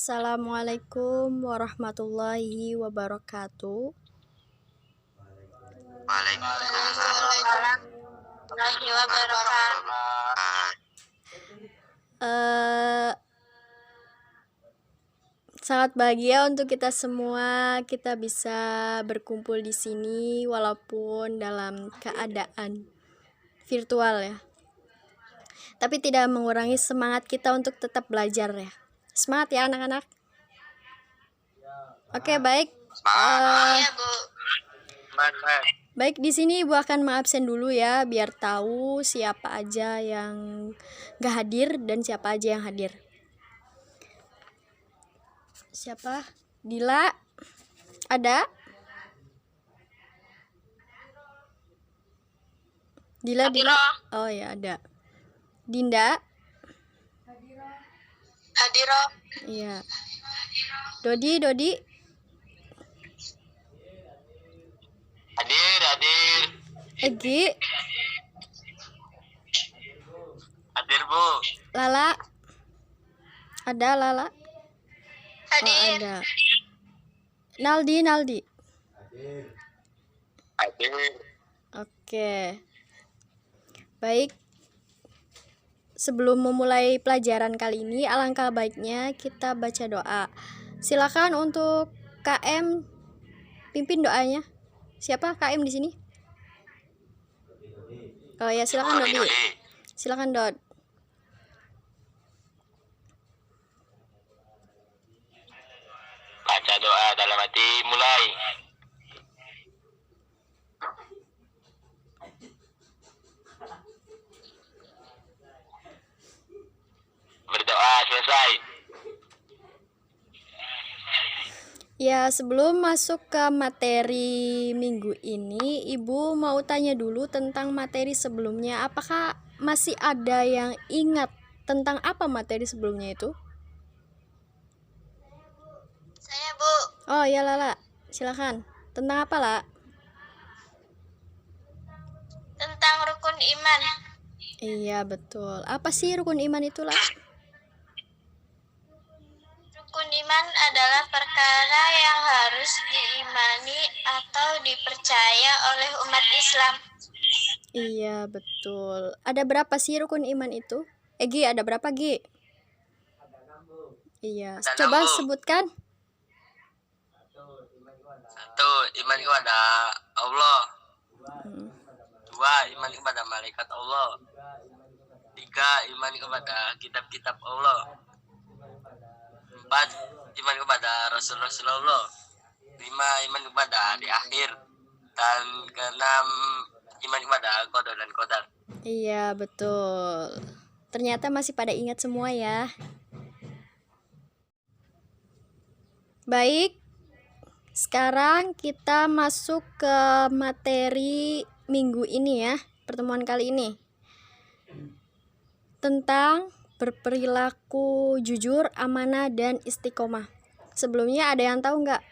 Assalamualaikum warahmatullahi wabarakatuh. Waalaikumsalam warahmatullahi wabarakatuh. Sangat bahagia untuk kita semua, kita bisa berkumpul di sini walaupun dalam keadaan virtual ya. Tapi tidak mengurangi semangat kita untuk tetap belajar ya. Semangat ya anak-anak. Oke, baik. Iya, Bu. Baik, di sini Ibu akan mengabsen dulu ya, biar tahu siapa aja yang gak hadir dan siapa aja yang hadir. Siapa? Dila? Ada? Dila? Oh ya, ada. Dinda? Hadiro. Iya. Dodi? Hadir. Egi? Hadir, Bu. Lala? Ada Lala? Hadir. Oh, ada. Naldi? Hadir. Oke. Baik. Sebelum memulai pelajaran kali ini, alangkah baiknya kita baca doa. Silakan untuk KM pimpin doanya. Siapa KM di sini? Oh ya, silakan Dodi. Silakan Dod. Baca doa dalam hati, mulai. Berdoa selesai. Ya, sebelum masuk ke materi minggu ini, Ibu mau tanya dulu tentang materi sebelumnya. Apakah masih ada yang ingat tentang apa materi sebelumnya itu? Saya, Bu. Oh ya Lala, silakan. Tentang apa La? Tentang rukun iman. Iya betul. Apa sih rukun iman itu La? Rukun iman adalah perkara yang harus diimani atau dipercaya oleh umat Islam. Iya betul. Ada berapa sih rukun iman itu? Gi, ada berapa Gi? Iya, coba sebutkan. 1. Iman kepada Allah. 2. Iman kepada malaikat Allah. 3. Iman kepada kitab-kitab Allah. 4. Iman kepada Rasul-Rasul Allah. 5. Iman kepada hari akhir. Dan ke-6, iman kepada qada dan qadar. Iya betul. Ternyata masih pada ingat semua ya. Baik, sekarang kita masuk ke materi minggu ini ya, pertemuan kali ini. Tentang berperilaku jujur, amanah, dan istiqomah. Sebelumnya ada yang tahu nggak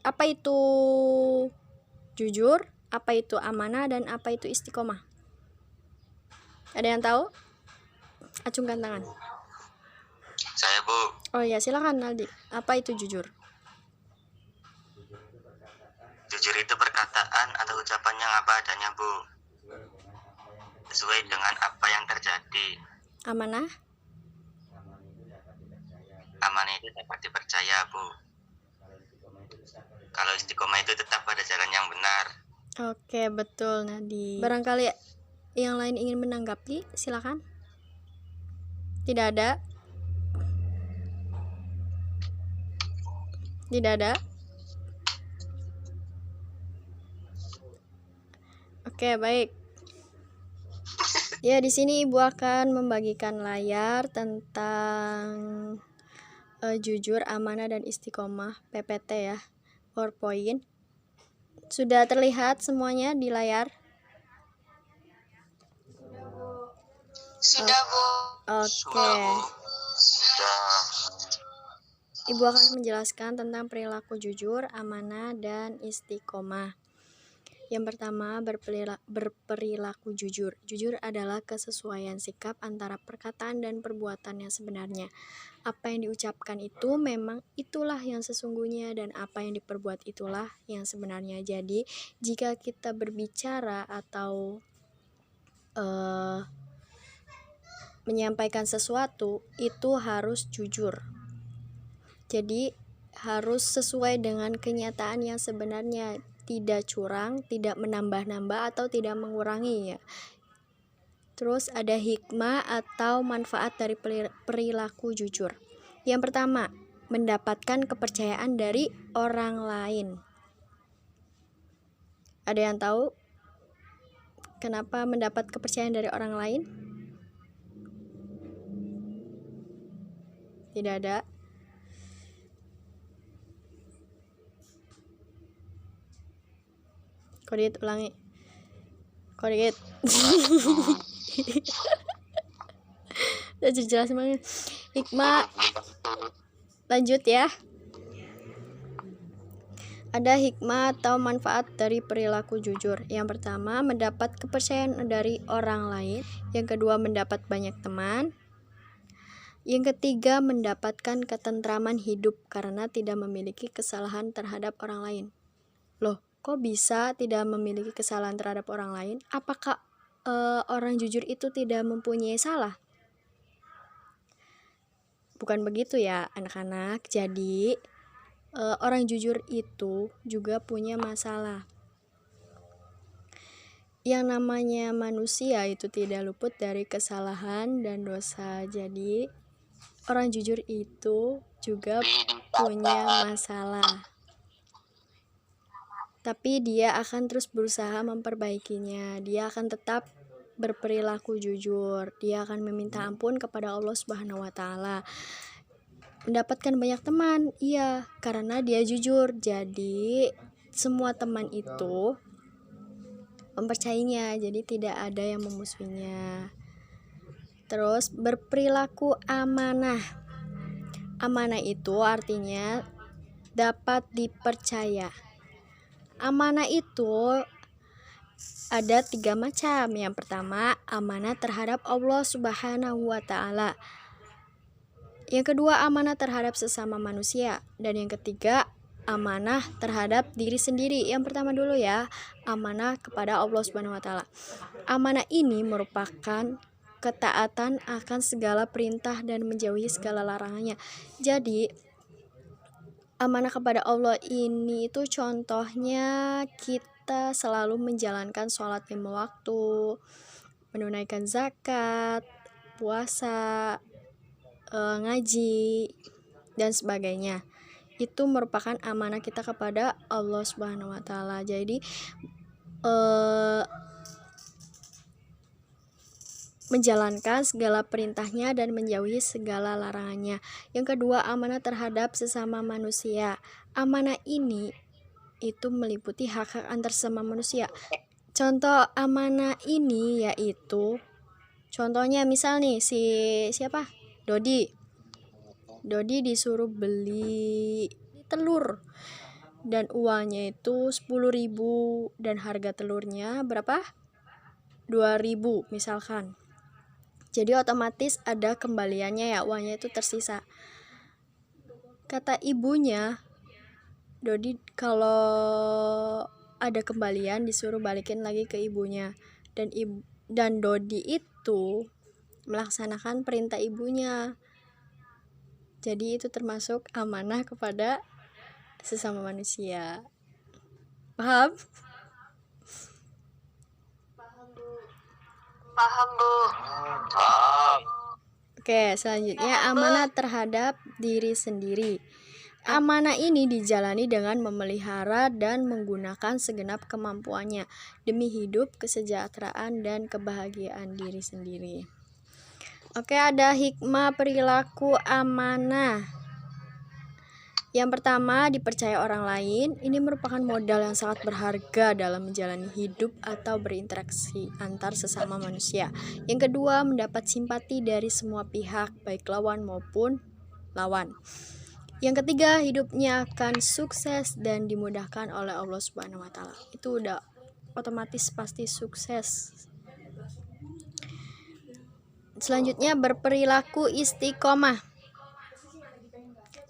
apa itu jujur, apa itu amanah, dan apa itu istiqomah? Ada yang tahu? Acungkan tangan. Saya, Bu. Oh ya, silakan Naldi. Apa itu jujur? Jujur itu perkataan atau ucapan yang apa adanya, Bu. Sesuai dengan apa yang terjadi. Amanah? Amanah itu dapat dipercaya, Bu. Kalau istiqomah itu tetap pada jalan yang benar. Oke, betul Nadi. Barangkali yang lain ingin menanggapi, silakan. Tidak ada? Tidak ada? Oke, baik. Ya, di sini Ibu akan membagikan layar tentang jujur, amanah, dan istiqomah PPT ya, PowerPoint. Sudah terlihat semuanya di layar? Sudah, Bu. Oke. Sudah. Ibu akan menjelaskan tentang perilaku jujur, amanah, dan istiqomah. Yang pertama, berperilaku jujur. Jujur adalah kesesuaian sikap antara perkataan dan perbuatan yang sebenarnya. Apa yang diucapkan itu memang itulah yang sesungguhnya, dan apa yang diperbuat itulah yang sebenarnya. Jadi jika kita berbicara atau menyampaikan sesuatu itu harus jujur. Jadi harus sesuai dengan kenyataan yang sebenarnya, tidak curang, tidak menambah-nambah atau tidak mengurangi ya. Terus ada hikmah atau manfaat dari perilaku jujur. Yang pertama, mendapatkan kepercayaan dari orang lain. Ada yang tahu kenapa mendapat kepercayaan dari orang lain? Tidak ada. Kodit, ulangi. Kodit. Udah jelas banget. Hikmah. Lanjut ya. Ada hikmah atau manfaat dari perilaku jujur. Yang pertama, mendapat kepercayaan dari orang lain. Yang kedua, mendapat banyak teman. Yang ketiga, mendapatkan ketentraman hidup karena tidak memiliki kesalahan terhadap orang lain. Loh, kok bisa tidak memiliki kesalahan terhadap orang lain? Apakah orang jujur itu tidak mempunyai salah? Bukan begitu ya anak-anak. Jadi orang jujur itu juga punya masalah. Yang namanya manusia itu tidak luput dari kesalahan dan dosa. Jadi orang jujur itu juga punya masalah. Tapi dia akan terus berusaha memperbaikinya. Dia akan tetap berperilaku jujur. Dia akan meminta ampun kepada Allah Subhanahu wa taala. Mendapatkan banyak teman, iya, karena dia jujur. Jadi semua teman itu mempercayainya, jadi tidak ada yang memusuhinya. Terus berperilaku amanah. Amanah itu artinya dapat dipercaya. Amanah itu ada 3 macam. Yang pertama, amanah terhadap Allah Subhanahu wa taala. Yang kedua, amanah terhadap sesama manusia. Dan yang ketiga, amanah terhadap diri sendiri. Yang pertama dulu ya, amanah kepada Allah Subhanahu wa taala. Amanah ini merupakan ketaatan akan segala perintah dan menjauhi segala larangannya. Jadi amanah kepada Allah ini itu contohnya kita selalu menjalankan sholat 5 waktu, menunaikan zakat, puasa, ngaji, dan sebagainya. Itu merupakan amanah kita kepada Allah Subhanahu wa taala. Jadi menjalankan segala perintahnya dan menjauhi segala larangannya. Yang kedua, amanah terhadap sesama manusia. Amanah ini itu meliputi hak-hak antar sesama manusia. Contoh amanah ini yaitu, contohnya misal nih siapa? Dodi disuruh beli telur dan uangnya itu 10.000 dan harga telurnya berapa? 2.000 misalkan. Jadi otomatis ada kembaliannya ya, uangnya itu tersisa. Kata ibunya, Dodi kalau ada kembalian disuruh balikin lagi ke ibunya. Dan Dodi itu melaksanakan perintah ibunya. Jadi itu termasuk amanah kepada sesama manusia. Paham? Paham, Bu. Oke, selanjutnya amanah terhadap diri sendiri. Amanah ini dijalani dengan memelihara dan menggunakan segenap kemampuannya demi hidup, kesejahteraan, dan kebahagiaan diri sendiri. Oke, ada hikmah perilaku amanah. Yang pertama, dipercaya orang lain. Ini merupakan modal yang sangat berharga dalam menjalani hidup atau berinteraksi antar sesama manusia. Yang kedua, mendapat simpati dari semua pihak, baik lawan maupun lawan. Yang ketiga, hidupnya akan sukses dan dimudahkan oleh Allah Subhanahu wa taala. Itu udah otomatis pasti sukses. Selanjutnya, berperilaku istiqomah.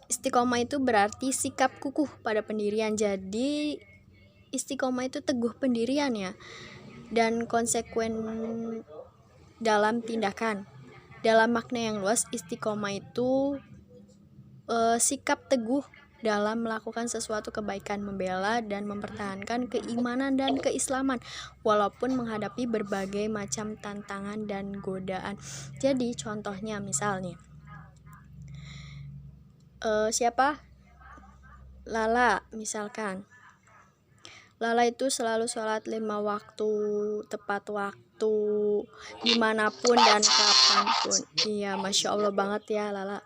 Istiqomah itu berarti sikap kukuh pada pendirian. Jadi istiqomah itu teguh pendirian ya, dan konsekuen dalam tindakan. Dalam makna yang luas, istiqomah itu sikap teguh dalam melakukan sesuatu kebaikan, membela dan mempertahankan keimanan dan keislaman walaupun menghadapi berbagai macam tantangan dan godaan. Jadi contohnya misalnya siapa? Lala misalkan. Lala itu selalu sholat 5 waktu, tepat waktu, dimanapun dan kapanpun. Iya, Masya Allah banget ya Lala.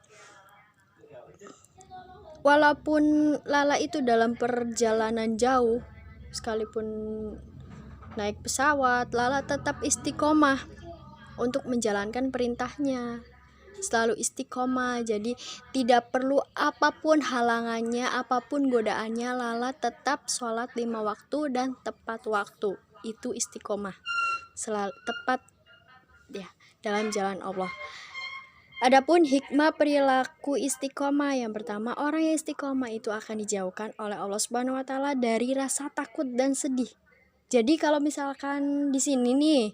Walaupun Lala itu dalam perjalanan jauh, sekalipun naik pesawat, Lala tetap istiqomah untuk menjalankan perintahnya. Selalu istiqomah, jadi tidak perlu apapun halangannya, apapun godaannya, Lala tetap sholat 5 waktu dan tepat waktu. Itu istiqomah, selalu tepat ya dalam jalan Allah. Adapun hikmah perilaku istiqomah, yang pertama, orang yang istiqomah itu akan dijauhkan oleh Allah Subhanahu wa taala dari rasa takut dan sedih. Jadi kalau misalkan di sini nih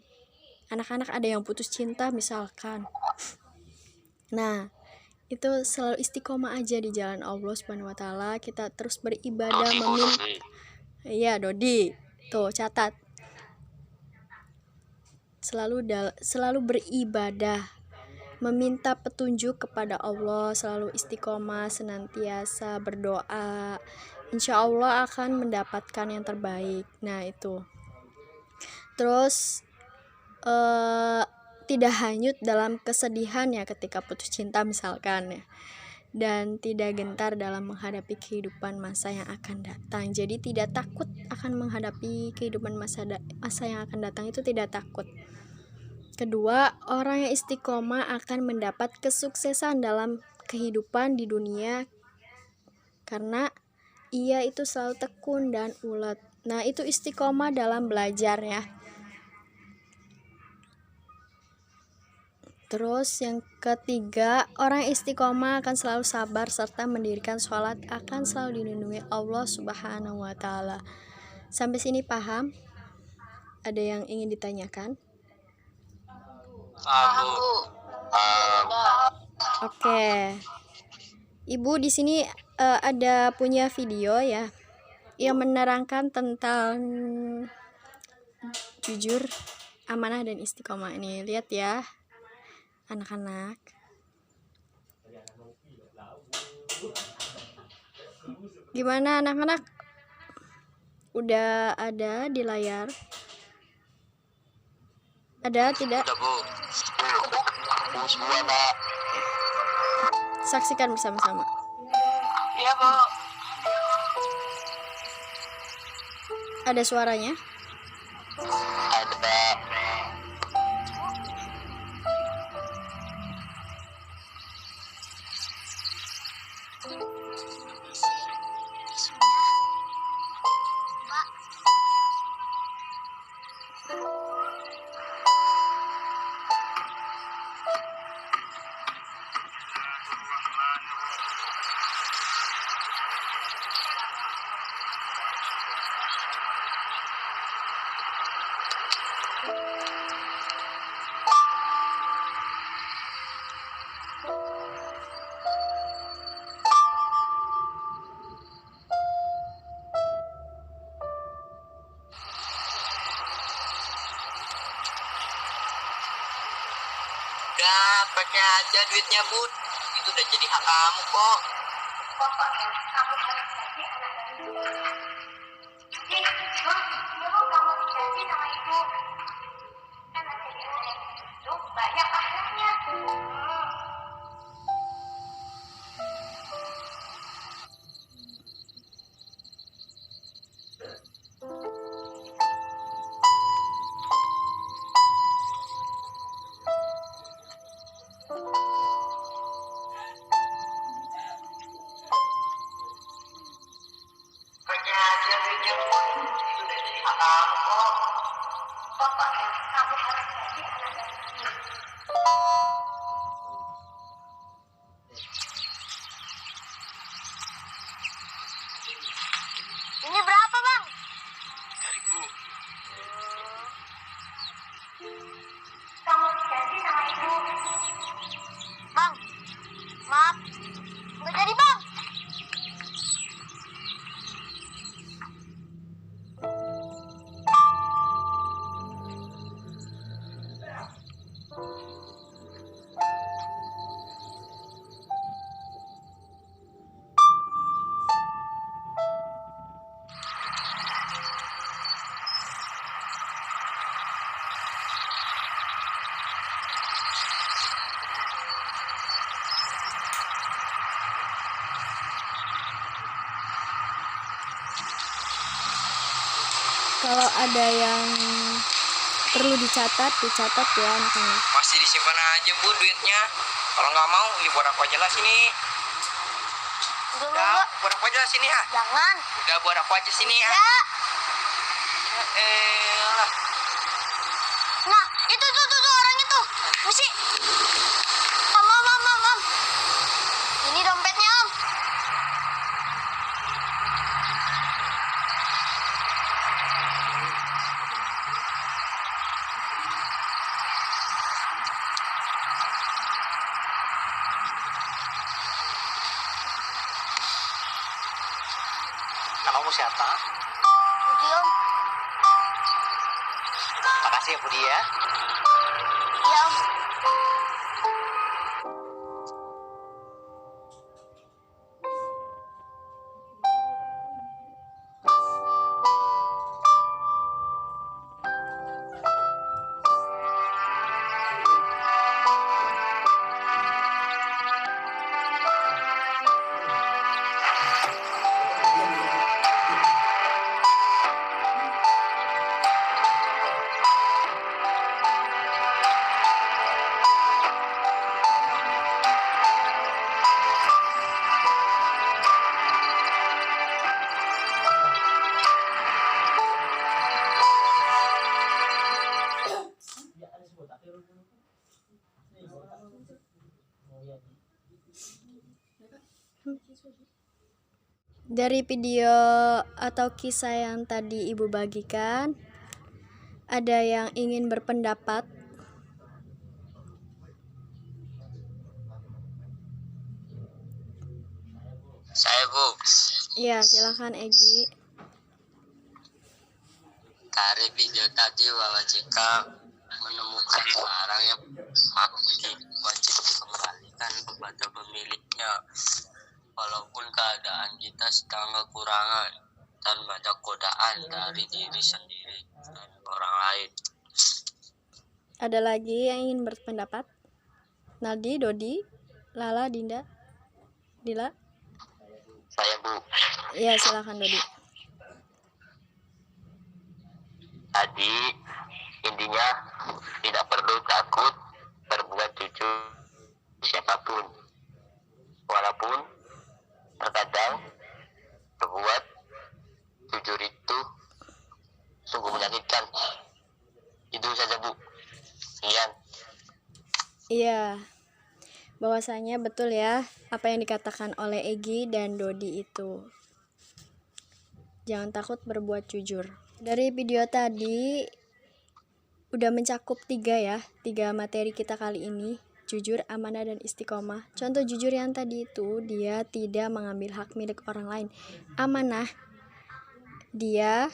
anak-anak ada yang putus cinta misalkan, nah itu selalu istiqomah aja di jalan Allah Subhanahu wa taala. Kita terus beribadah, iya Dodi, tuh catat, selalu beribadah, meminta petunjuk kepada Allah, selalu istiqomah, senantiasa berdoa, insya Allah akan mendapatkan yang terbaik. Nah itu terus tidak hanyut dalam kesedihan ya ketika putus cinta misalkan ya, dan tidak gentar dalam menghadapi kehidupan masa yang akan datang. Jadi tidak takut akan menghadapi kehidupan masa yang akan datang, itu tidak takut. Kedua, orang yang istiqomah akan mendapat kesuksesan dalam kehidupan di dunia karena ia itu selalu tekun dan ulet. Nah itu istiqomah dalam belajar ya. Terus yang ketiga, orang istiqomah akan selalu sabar serta mendirikan sholat, akan selalu dilindungi Allah Subhanahu wa taala. Sampai sini paham? Ada yang ingin ditanyakan? Paham, Bu. Oke. Ibu di sini ada punya video ya yang menerangkan tentang jujur, amanah dan istiqomah. Ini lihat ya anak-anak. Gimana anak-anak? Udah ada di layar? Ada tidak? Udah, Bu. Semua, Pak. Saksikan bersama-sama. Iya, Bu. Ada suaranya? Ada. Udah, pakai aja duitnya, Bud. Itu udah jadi hak kamu kok. Pokoknya kamu harus jadi anak dari ibu. Jadi, ibu kamu dijanji sama ibu. Kan nanti ibu yang itu banyak pahalanya. Pakai aja duitnya, Bud. Itu udah jadi hak kamu kok. Pokoknya kamu harus jadi anak dari ibu. Kalau ada yang perlu dicatat ya anak-anak. Masih disimpan aja Bu duitnya. Kalau nggak mau, ya buat aku aja lah sini. Udah, buat aku aja lah sini ah. Jangan. Udah buat aku aja sini ah. Ya. Lah. Nah, itu tuh orang itu. Mesti. Mam. Ini dompetnya, Om. Namamu siapa? Budi, Om. Makasih ya Budi ya. Iya, Om. Dari video atau kisah yang tadi Ibu bagikan, ada yang ingin berpendapat? Saya Bu, Ya, silakan Egi. dari video tadi bahwa jika menemukan barang yang wajib dikembalikan kepada pemiliknya, walaupun keadaan kita sedang kekurangan dan banyak godaan dari diri sendiri dan orang lain. Ada lagi yang ingin berpendapat? Naldi, Dodi, Lala, Dinda, Dila? Saya Bu, Ya, silakan Dodi. tadi intinya tidak perlu takut berbuat jujur siapapun, walaupun terkadang berbuat jujur itu sungguh menyakitkan. Itu saja Bu. Sekian. Iya, bahwasanya betul ya apa yang dikatakan oleh Egi dan Dodi itu. Jangan takut berbuat jujur. Dari video tadi udah mencakup 3 materi kita kali ini. Jujur, amanah, dan istiqomah. Contoh jujur yang tadi itu, dia tidak mengambil hak milik orang lain. Amanah, dia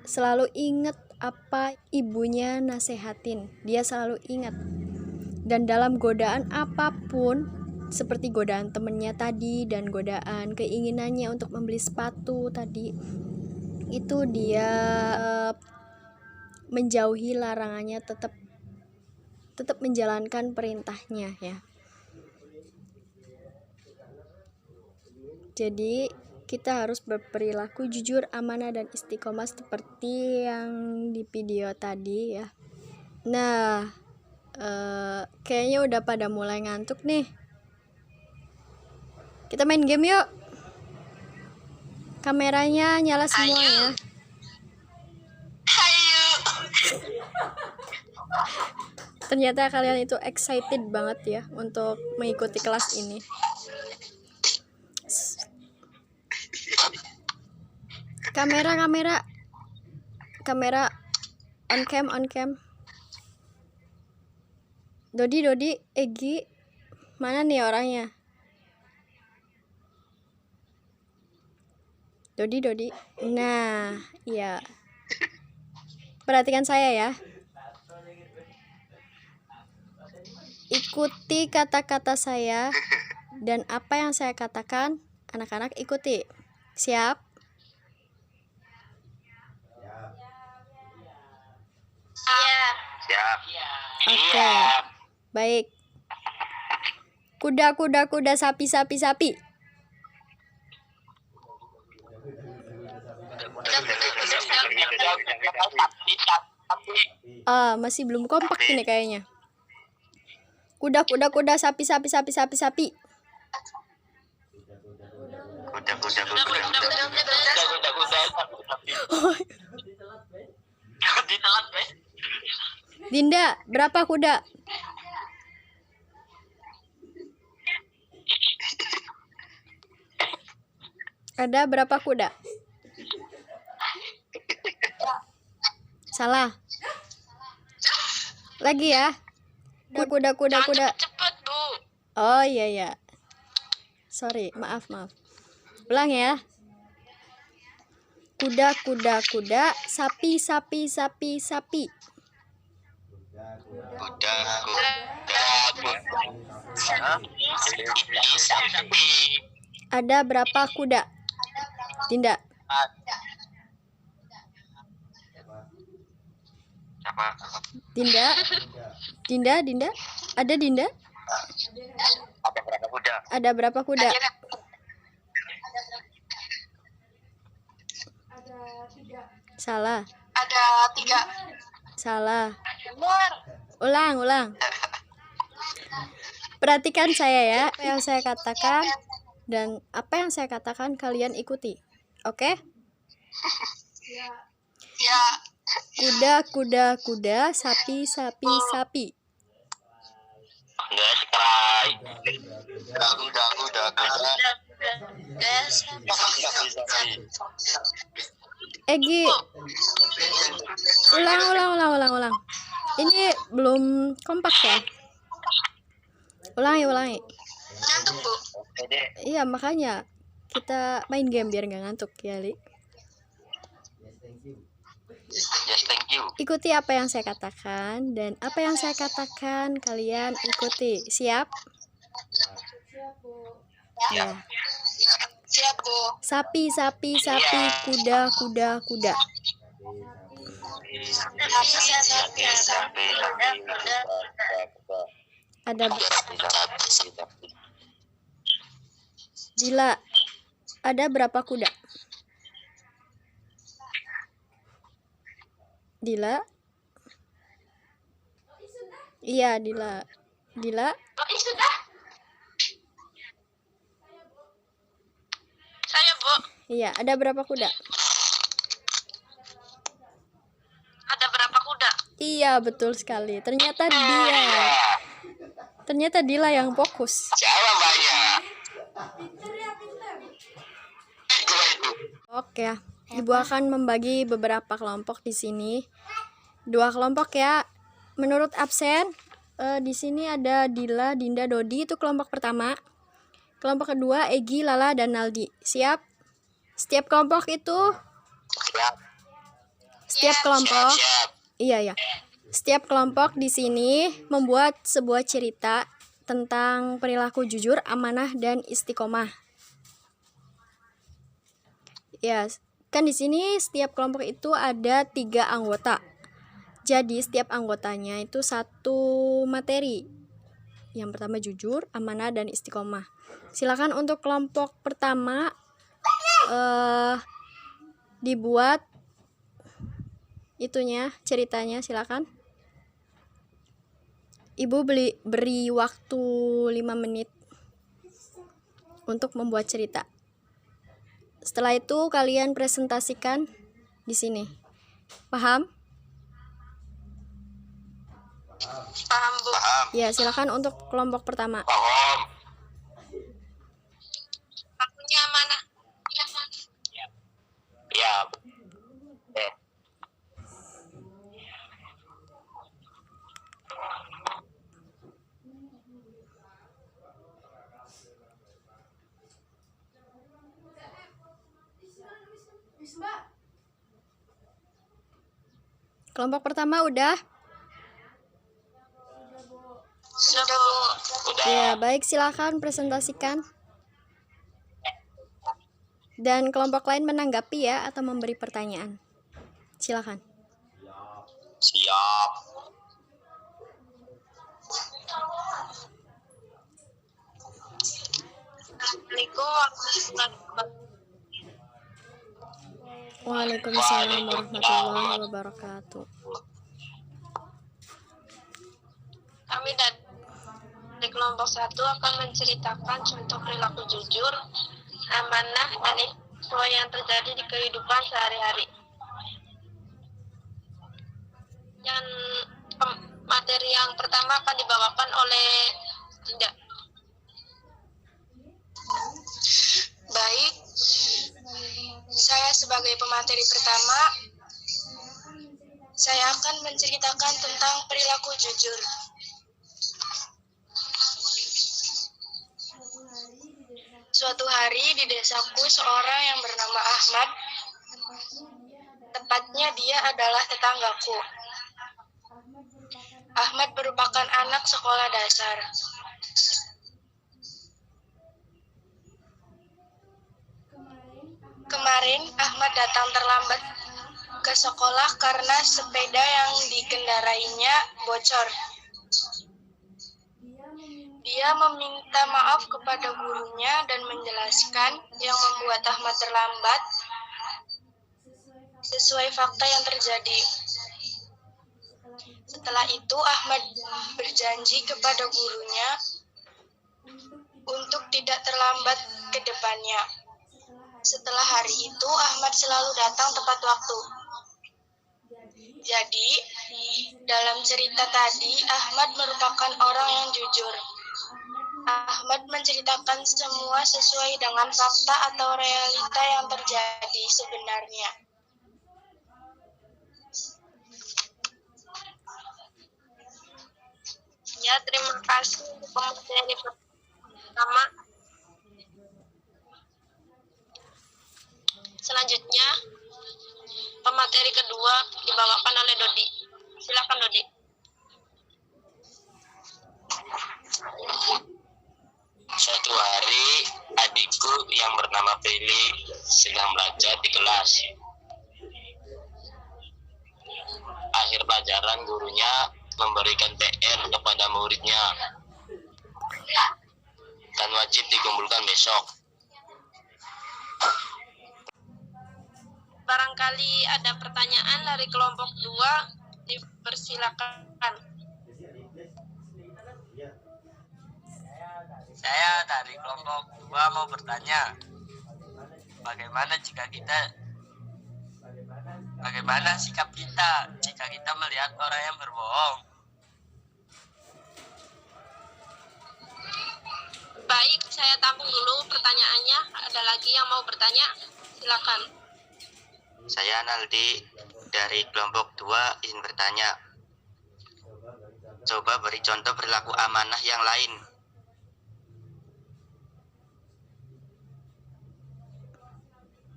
selalu ingat apa ibunya nasehatin. Dia selalu ingat. Dan dalam godaan apapun, seperti godaan temennya tadi dan godaan keinginannya untuk membeli sepatu tadi, itu dia menjauhi larangannya, tetap menjalankan perintahnya ya. Jadi kita harus berperilaku jujur, amanah, dan istiqomah seperti yang di video tadi ya. Nah, kayaknya udah pada mulai ngantuk nih. Kita main game yuk. Kameranya nyala semua ya. Ternyata kalian itu excited banget ya untuk mengikuti kelas ini. Kamera on cam. Dodi, Egi, mana nih orangnya? Dodi. Nah, iya. Perhatikan saya ya. Ikuti kata-kata saya dan apa yang saya katakan, anak-anak ikuti. Siap? Siap. Oke. Baik. Kuda, sapi. Kuda, Masih belum kompak ini kayaknya. Kuda, sapi. Dinda, berapa kuda? Ada berapa kuda? Salah. Lagi ya. Kuda. Cepet, Bu. Oh iya. Sorry, maaf. Ulang ya. Kuda, sapi. Ada berapa kuda? Dinda. Dinda. Ada Dinda? Ada berapa kuda? Salah. Ada 3. Salah. Benar. Ulang. Perhatikan saya ya, apa yang saya katakan dan apa yang saya katakan kalian ikuti. Oke? Ya. Kuda, sapi. Egi, ulang. Ini belum kompak ya? Ulangi. Ngantuk, Bu. Iya, makanya kita main game biar nggak ngantuk ya, Li. Yes, thank you. Ikuti apa yang saya katakan dan apa yang saya katakan kalian ikuti. Siap? Ya. Siap, Bu. Sapi, kuda. Ada Dila. Ada berapa kuda? Dila? Iya, Dila. Sudah. Saya, Bu. Iya, ada berapa kuda? Ada berapa kuda? Iya, betul sekali. Ternyata Dila yang fokus. Siapa Mbaknya? Oke, Ibu akan membagi beberapa kelompok di sini. 2 kelompok ya. Menurut absen, di sini ada Dila, Dinda, Dodi, itu kelompok pertama. Kelompok kedua Egi, Lala, dan Naldi. Siap? Setiap kelompok itu Iya. Setiap kelompok di sini membuat sebuah cerita tentang perilaku jujur, amanah, dan istiqomah. Ya, kan di sini setiap kelompok itu ada 3 anggota. Jadi setiap anggotanya itu 1 materi. Yang pertama jujur, amanah, dan istiqomah. Silakan untuk kelompok pertama dibuat ceritanya, silakan. Ibu beri waktu 5 menit untuk membuat cerita. Setelah itu kalian presentasikan di sini. Paham? Paham, Bu. Ya, silakan untuk kelompok pertama. Paham. Akunya mana? Ya. Kelompok pertama udah? Sudah, Bu. Ya, baik, silakan presentasikan. Dan kelompok lain menanggapi ya atau memberi pertanyaan. Silakan. Siap. Assalamualaikum warahmatullahi wabarakatuh. Waalaikumsalam warahmatullahi wabarakatuh. Kami dari kelompok 1 akan menceritakan contoh perilaku jujur, amanah, dan ikhlas yang terjadi di kehidupan sehari-hari. Dan materi yang pertama akan dibawakan oleh Dinda. Baik, saya sebagai pemateri pertama, saya akan menceritakan tentang perilaku jujur. Suatu hari di desaku seorang yang bernama Ahmad, tepatnya dia adalah tetanggaku. Ahmad merupakan anak sekolah dasar. Kemarin Ahmad datang terlambat ke sekolah karena sepeda yang dikendarainya bocor. Dia meminta maaf kepada gurunya dan menjelaskan yang membuat Ahmad terlambat sesuai fakta yang terjadi. Setelah itu Ahmad berjanji kepada gurunya untuk tidak terlambat ke depannya. Setelah hari itu Ahmad selalu datang tepat waktu. Jadi, dalam cerita tadi Ahmad merupakan orang yang jujur. Ahmad menceritakan semua sesuai dengan fakta atau realita yang terjadi sebenarnya. Ya, terima kasih untuk pemateri pertama. Selanjutnya, pemateri kedua dibawakan oleh Dodi. Silakan Dodi. Suatu hari, adikku yang bernama Prilly sedang belajar di kelas. Akhir pelajaran, gurunya memberikan PR kepada muridnya dan wajib dikumpulkan besok. Barangkali ada pertanyaan dari kelompok 2, dipersilakan. Saya dari kelompok 2 mau bertanya, bagaimana sikap kita jika kita melihat orang yang berbohong? Baik, saya tampung dulu pertanyaannya. Ada lagi yang mau bertanya? Silakan. Saya Naldi dari kelompok 2 ingin bertanya. Coba beri contoh perilaku amanah yang lain.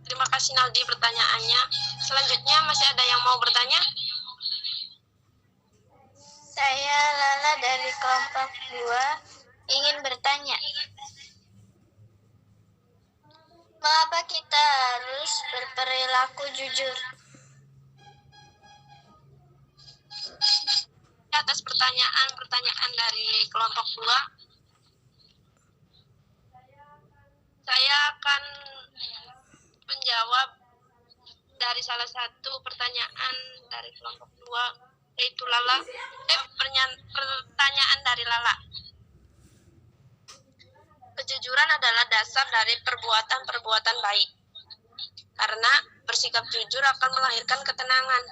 Terima kasih Naldi pertanyaannya. Selanjutnya masih ada yang mau bertanya? Saya Lala dari kelompok 2 ingin bertanya. Mengapa kita harus berperilaku jujur? Atas pertanyaan dari kelompok 2, saya akan menjawab dari salah satu pertanyaan dari kelompok 2, yaitu pertanyaan dari Lala. Kejujuran adalah dasar dari perbuatan-perbuatan baik. Karena bersikap jujur akan melahirkan ketenangan.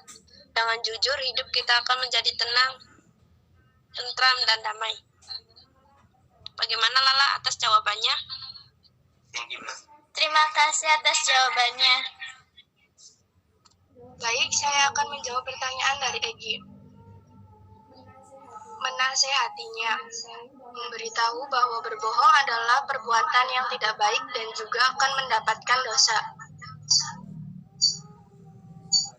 Dengan jujur, hidup kita akan menjadi tenang, tentram, dan damai. Bagaimana Lala atas jawabannya? Terima kasih atas jawabannya. Baik, saya akan menjawab pertanyaan dari Egi. Menasehatinya, memberitahu bahwa berbohong adalah perbuatan yang tidak baik dan juga akan mendapatkan dosa.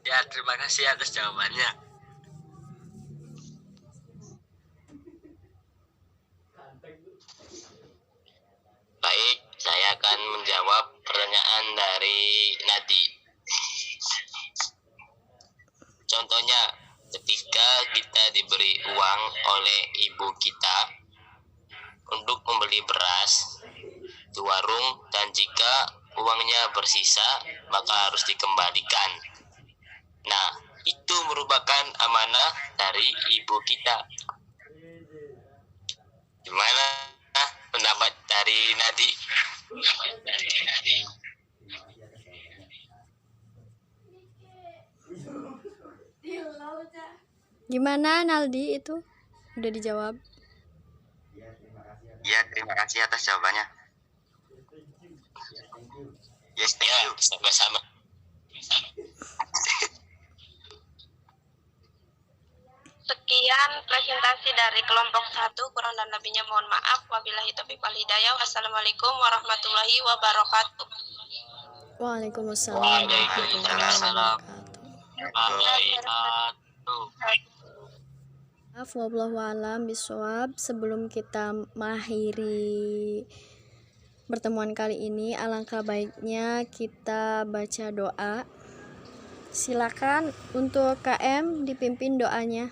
Ya, terima kasih atas jawabannya. Baik, saya akan menjawab pertanyaan dari Nadi. Contohnya, ketika kita diberi uang oleh ibu kita untuk membeli beras di warung, dan jika uangnya bersisa, maka harus dikembalikan. Nah, itu merupakan amanah dari ibu kita. Gimana pendapat dari Nadi? Gimana Naldi itu? Udah dijawab. Ya, terima kasih atas jawabannya. Yes, thank you. Sama-sama. Sekian presentasi dari kelompok 1. Kurang dan lebihnya mohon maaf. Wabillahi taufiq wal hidayah. Assalamualaikum warahmatullahi wabarakatuh. Waalaikumsalam Waalaikumsalam. Maaf, wallahu a'lam bishawab. Sebelum kita mengakhiri pertemuan kali ini, alangkah baiknya kita baca doa. Silakan untuk KM dipimpin doanya.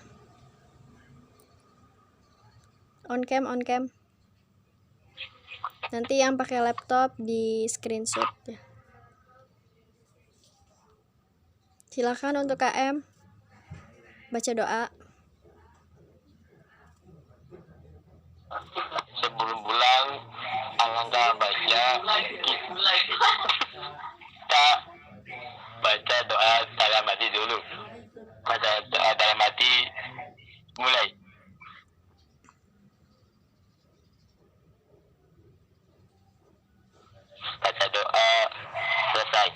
On cam. Nanti yang pakai laptop di screenshot ya. Silakan untuk KM baca doa. Sebelum pulang, alangkah baiknya kita baca doa dalam hati dulu. Baca doa dalam hati, mulai. Baca doa, selesai.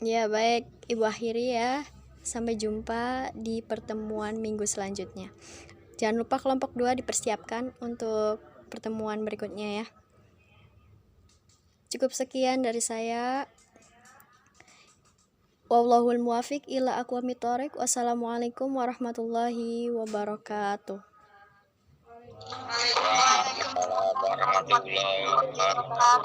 Ya baik, Ibu akhiri ya. Sampai jumpa di pertemuan minggu selanjutnya. Jangan lupa kelompok 2 dipersiapkan untuk pertemuan berikutnya ya. Cukup sekian dari saya. Wallahul muwafiq ila aqwamit thoriq. Wassalamualaikum warahmatullahi wabarakatuh. Warahmatullahi wabarakatuh.